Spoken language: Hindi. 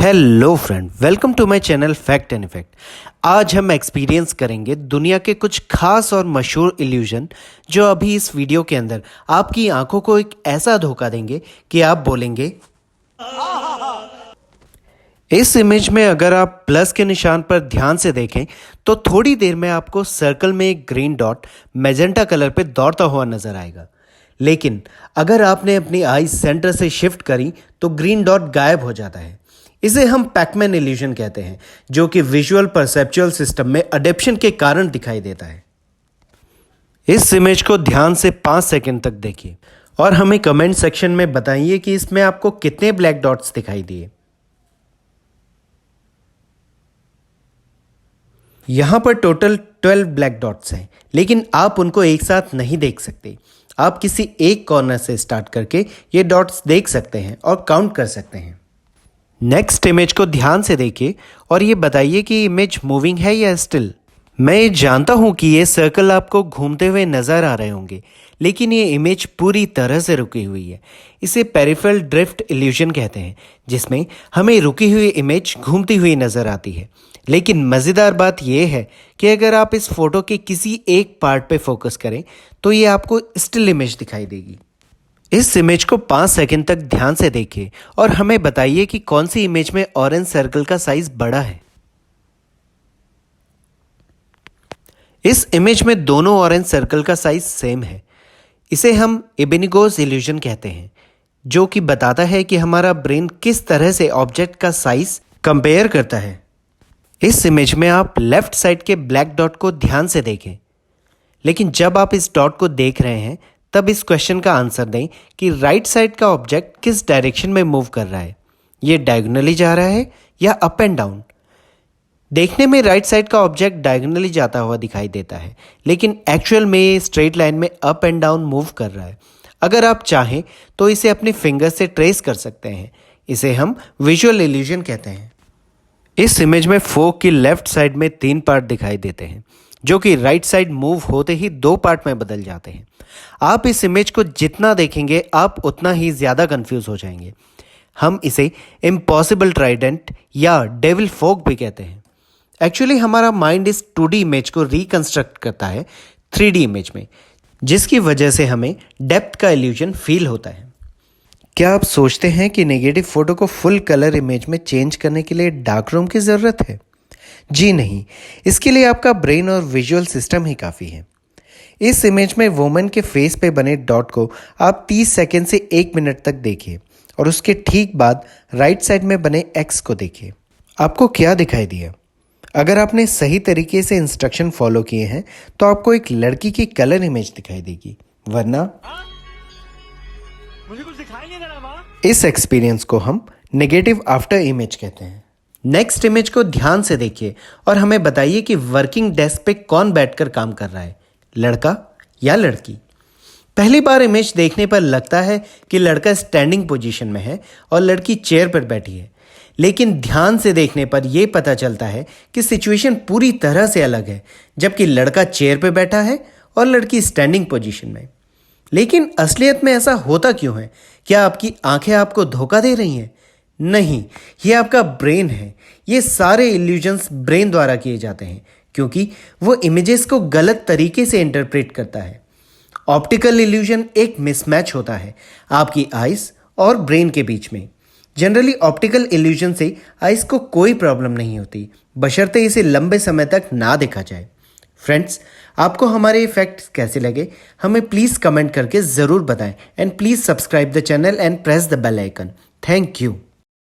Hello friend, welcome to my channel fact and effect. आज हम एक्सपीरियंस करेंगे दुनिया के कुछ खास और मशहूर इल्यूजन जो अभी इस वीडियो के अंदर आपकी आंखों को एक ऐसा धोखा देंगे कि आप बोलेंगे। इस इमेज में अगर आप प्लस के निशान पर ध्यान से देखें तो थोड़ी देर में आपको सर्कल में एक ग्रीन डॉट मैजेंटा कलर पे दौड़ता हुआ नजर आएगा, लेकिन अगर आपने अपनी आईज सेंटर से शिफ्ट करी तो ग्रीन डॉट गायब हो जाता है। इसे हम पैकमैन इल्यूजन कहते हैं, जो कि विजुअल परसेप्चुअल सिस्टम में अडेप्शन के कारण दिखाई देता है। इस इमेज को ध्यान से 5 सेकंड तक देखिए और हमें कमेंट सेक्शन में बताइए कि इसमें आपको कितने ब्लैक डॉट्स दिखाई दिए। यहां पर टोटल 12 ब्लैक डॉट्स हैं, लेकिन आप उनको एक साथ नहीं देख सकते। आप किसी एक कॉर्नर से स्टार्ट करके ये डॉट्स देख सकते हैं और काउंट कर सकते हैं। नेक्स्ट इमेज को ध्यान से देखिए और ये बताइए कि इमेज मूविंग है या स्टिल। मैं जानता हूं कि ये सर्कल आपको घूमते हुए नजर आ रहे होंगे, लेकिन ये इमेज पूरी तरह से रुकी हुई है। इसे पेरिफेरल ड्रिफ्ट इल्यूजन कहते हैं, जिसमें हमें रुकी हुई इमेज घूमती हुई नजर आती है। लेकिन मज़ेदार बात यह है कि अगर आप इस फोटो के किसी एक पार्ट पे फोकस करें तो ये आपको स्टिल इमेज दिखाई देगी। इस इमेज को 5 सेकंड तक ध्यान से देखिए और हमें बताइए कि कौन सी इमेज में ऑरेंज सर्कल का साइज बड़ा है। इस इमेज में दोनों ऑरेंज सर्कल का साइज सेम है। इसे हम एबेनिगोस इल्यूजन कहते हैं, जो कि बताता है कि हमारा ब्रेन किस तरह से ऑब्जेक्ट का साइज कंपेयर करता है। इस इमेज में आप लेफ्ट साइड के ब्लैक डॉट को ध्यान से देखें, लेकिन जब आप इस डॉट को देख रहे हैं तब इस क्वेश्चन का आंसर दें कि राइट साइड का ऑब्जेक्ट किस डायरेक्शन में मूव कर रहा है। ये डायगोनली जा रहा है या अप एंड डाउन। देखने में राइट साइड का ऑब्जेक्ट डायगोनली जाता हुआ दिखाई देता है, लेकिन एक्चुअल में ये स्ट्रेट लाइन में अप एंड डाउन मूव कर रहा है। अगर आप चाहें तो इसे अपने फिंगर से ट्रेस कर सकते हैं। इसे हम विजुअल इल्यूजन कहते हैं। इस इमेज में फोक की लेफ्ट साइड में 3 पार्ट दिखाई देते हैं, जो कि राइट साइड मूव होते ही 2 पार्ट में बदल जाते हैं। आप इस इमेज को जितना देखेंगे आप उतना ही ज़्यादा कंफ्यूज हो जाएंगे। हम इसे इम्पॉसिबल ट्राइडेंट या डेविल फोक भी कहते हैं। एक्चुअली हमारा माइंड इस 2D इमेज को रिकंस्ट्रक्ट करता है 3D इमेज में, जिसकी वजह से हमें डेप्थ का इल्यूजन फील होता है। क्या आप सोचते हैं कि नेगेटिव फोटो को फुल कलर इमेज में चेंज करने के लिए डार्क रूम की ज़रूरत है? जी नहीं, इसके लिए आपका ब्रेन और विजुअल सिस्टम ही काफ़ी है। इस इमेज में वुमन के फेस पे बने डॉट को आप 30 सेकेंड से 1 मिनट तक देखिए और उसके ठीक बाद राइट साइड में बने एक्स को देखिए। आपको क्या दिखाई दिया? अगर आपने सही तरीके से इंस्ट्रक्शन फॉलो किए हैं तो आपको एक लड़की की कलर इमेज दिखाई देगी, वरना मुझे कुछ दिखाई नहीं दे रहा मां। इस एक्सपीरियंस को हम नेगेटिव आफ्टर इमेज कहते हैं। नेक्स्ट इमेज को ध्यान से देखिए और हमें बताइए कि वर्किंग डेस्क पे कौन बैठकर काम कर रहा है, लड़का या लड़की। पहली बार इमेज देखने पर लगता है कि लड़का स्टैंडिंग पोजीशन में है और लड़की चेयर पर बैठी है, लेकिन ध्यान से देखने पर यह पता चलता है कि सिचुएशन पूरी तरह से अलग है। जबकि लड़का चेयर पर बैठा है और लड़की स्टैंडिंग पोजीशन में। लेकिन असलियत में ऐसा होता क्यों है? क्या आपकी आंखें आपको धोखा दे रही हैं? नहीं, ये आपका ब्रेन है। ये सारे इल्यूजन्स ब्रेन द्वारा किए जाते हैं, क्योंकि वो इमेजेस को गलत तरीके से इंटरप्रेट करता है। ऑप्टिकल इल्यूजन एक मिसमैच होता है आपकी आइज और ब्रेन के बीच में। जनरली ऑप्टिकल इल्यूजन से आइज को कोई प्रॉब्लम नहीं होती, बशर्ते इसे लंबे समय तक ना देखा जाए। फ्रेंड्स, आपको हमारे इफेक्ट्स कैसे लगे हमें प्लीज़ कमेंट करके ज़रूर बताएं and please subscribe the channel and press the bell icon. Thank you.